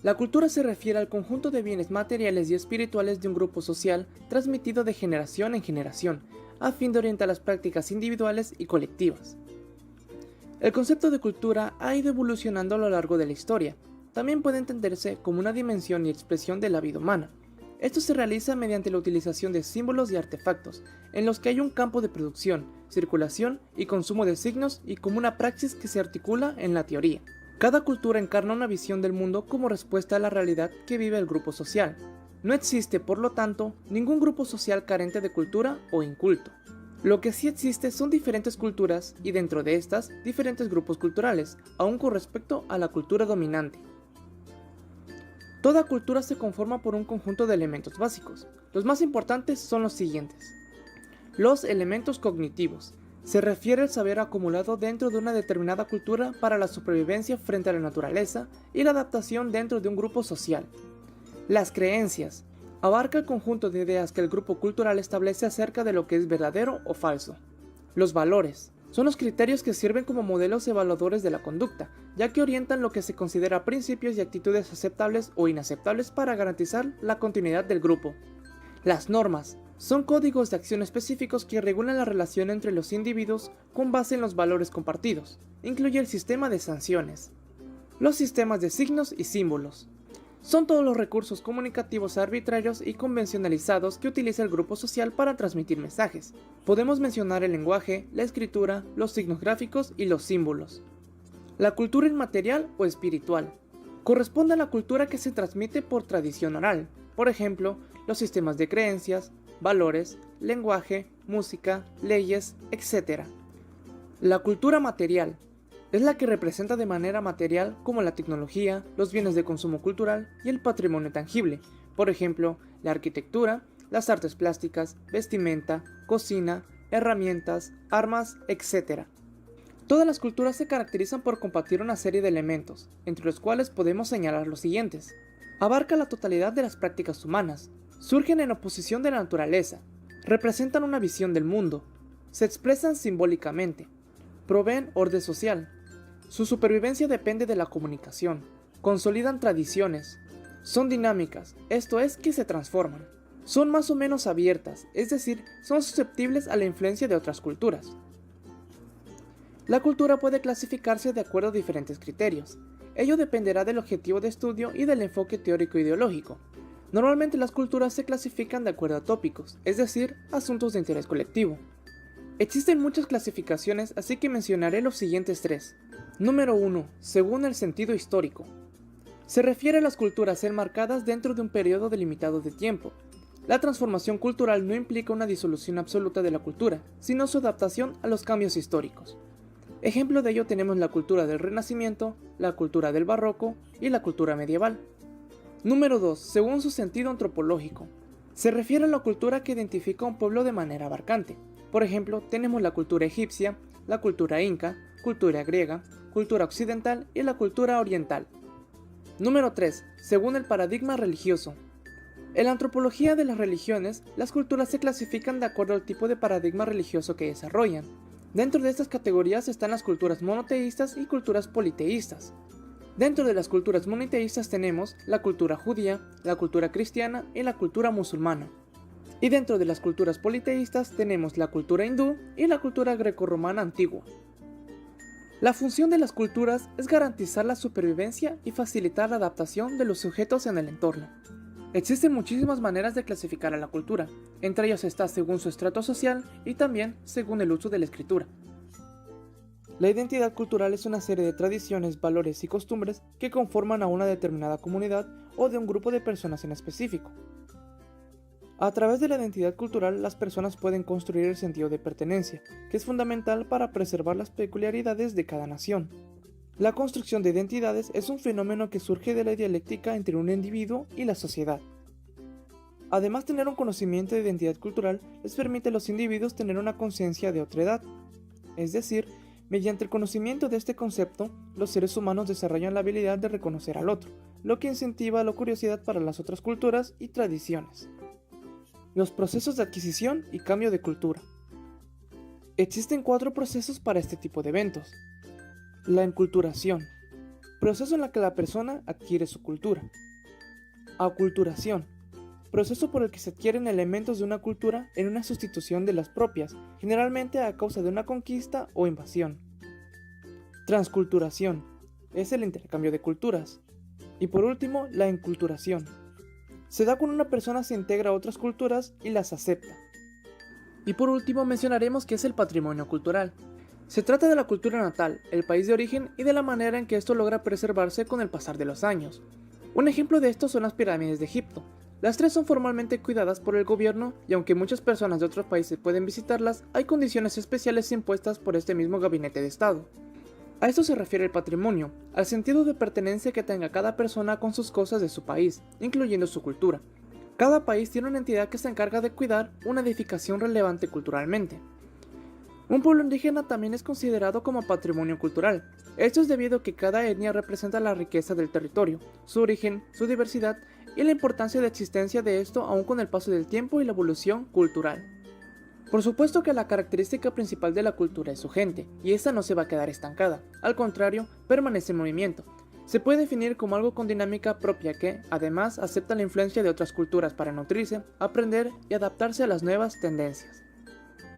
La cultura se refiere al conjunto de bienes materiales y espirituales de un grupo social transmitido de generación en generación, a fin de orientar las prácticas individuales y colectivas. El concepto de cultura ha ido evolucionando a lo largo de la historia. También puede entenderse como una dimensión y expresión de la vida humana. Esto se realiza mediante la utilización de símbolos y artefactos, en los que hay un campo de producción, circulación y consumo de signos y como una praxis que se articula en la teoría. Cada cultura encarna una visión del mundo como respuesta a la realidad que vive el grupo social. No existe, por lo tanto, ningún grupo social carente de cultura o inculto. Lo que sí existe son diferentes culturas y dentro de estas, diferentes grupos culturales, aún con respecto a la cultura dominante. Toda cultura se conforma por un conjunto de elementos básicos. Los más importantes son los siguientes. Los elementos cognitivos. Se refiere al saber acumulado dentro de una determinada cultura para la supervivencia frente a la naturaleza y la adaptación dentro de un grupo social. Las creencias. Abarca el conjunto de ideas que el grupo cultural establece acerca de lo que es verdadero o falso. Los valores. Son los criterios que sirven como modelos evaluadores de la conducta, ya que orientan lo que se considera principios y actitudes aceptables o inaceptables para garantizar la continuidad del grupo. Las normas. Son códigos de acción específicos que regulan la relación entre los individuos con base en los valores compartidos. Incluye el sistema de sanciones. Los sistemas de signos y símbolos. Son todos los recursos comunicativos arbitrarios y convencionalizados que utiliza el grupo social para transmitir mensajes. Podemos mencionar el lenguaje, la escritura, los signos gráficos y los símbolos. La cultura inmaterial o espiritual. Corresponde a la cultura que se transmite por tradición oral, por ejemplo, los sistemas de creencias, valores, lenguaje, música, leyes, etc. La cultura material. Es la que representa de manera material como la tecnología, los bienes de consumo cultural y el patrimonio tangible, por ejemplo, la arquitectura, las artes plásticas, vestimenta, cocina, herramientas, armas, etc. Todas las culturas se caracterizan por compartir una serie de elementos, entre los cuales podemos señalar los siguientes. Abarca la totalidad de las prácticas humanas, surgen en oposición de la naturaleza, representan una visión del mundo, se expresan simbólicamente, proveen orden social. Su supervivencia depende de la comunicación, consolidan tradiciones, son dinámicas, esto es que se transforman, son más o menos abiertas, es decir, son susceptibles a la influencia de otras culturas. La cultura puede clasificarse de acuerdo a diferentes criterios, ello dependerá del objetivo de estudio y del enfoque teórico-ideológico. Normalmente las culturas se clasifican de acuerdo a tópicos, es decir, asuntos de interés colectivo. Existen muchas clasificaciones, así que mencionaré los siguientes tres. Número 1. Según el sentido histórico. Se refiere a las culturas enmarcadas dentro de un periodo delimitado de tiempo. La transformación cultural no implica una disolución absoluta de la cultura, sino su adaptación a los cambios históricos. Ejemplo de ello tenemos la cultura del Renacimiento, la cultura del Barroco y la cultura medieval. Número 2. Según su sentido antropológico. Se refiere a la cultura que identifica a un pueblo de manera abarcante. Por ejemplo, tenemos la cultura egipcia, la cultura inca, cultura griega, cultura occidental y la cultura oriental. Número 3. Según el paradigma religioso. En la antropología de las religiones, las culturas se clasifican de acuerdo al tipo de paradigma religioso que desarrollan. Dentro de estas categorías están las culturas monoteístas y culturas politeístas. Dentro de las culturas monoteístas tenemos la cultura judía, la cultura cristiana y la cultura musulmana. Y dentro de las culturas politeístas tenemos la cultura hindú y la cultura grecorromana antigua. La función de las culturas es garantizar la supervivencia y facilitar la adaptación de los sujetos en el entorno. Existen muchísimas maneras de clasificar a la cultura, entre ellas está según su estrato social y también según el uso de la escritura. La identidad cultural es una serie de tradiciones, valores y costumbres que conforman a una determinada comunidad o de un grupo de personas en específico. A través de la identidad cultural, las personas pueden construir el sentido de pertenencia, que es fundamental para preservar las peculiaridades de cada nación. La construcción de identidades es un fenómeno que surge de la dialéctica entre un individuo y la sociedad. Además, tener un conocimiento de identidad cultural les permite a los individuos tener una conciencia de otra edad, es decir, mediante el conocimiento de este concepto, los seres humanos desarrollan la habilidad de reconocer al otro, lo que incentiva la curiosidad para las otras culturas y tradiciones. Los procesos de adquisición y cambio de cultura. Existen 4 procesos para este tipo de eventos. La enculturación. proceso en el que la persona adquiere su cultura. Aculturación, proceso por el que se adquieren elementos de una cultura en una sustitución de las propias, generalmente a causa de una conquista o invasión. Transculturación, es el intercambio de culturas. Y por último, la enculturación. Se da cuando una persona se integra a otras culturas y las acepta. Y por último mencionaremos qué es el patrimonio cultural. Se trata de la cultura natal, el país de origen y de la manera en que esto logra preservarse con el pasar de los años. Un ejemplo de esto son las pirámides de Egipto. Las tres son formalmente cuidadas por el gobierno y aunque muchas personas de otros países pueden visitarlas, hay condiciones especiales impuestas por este mismo gabinete de Estado. A esto se refiere el patrimonio, al sentido de pertenencia que tenga cada persona con sus cosas de su país, incluyendo su cultura. Cada país tiene una entidad que se encarga de cuidar una edificación relevante culturalmente. Un pueblo indígena también es considerado como patrimonio cultural. Esto es debido a que cada etnia representa la riqueza del territorio, su origen, su diversidad y la importancia de existencia de esto aún con el paso del tiempo y la evolución cultural. Por supuesto que la característica principal de la cultura es su gente, y esta no se va a quedar estancada, al contrario, permanece en movimiento. Se puede definir como algo con dinámica propia que, además, acepta la influencia de otras culturas para nutrirse, aprender y adaptarse a las nuevas tendencias.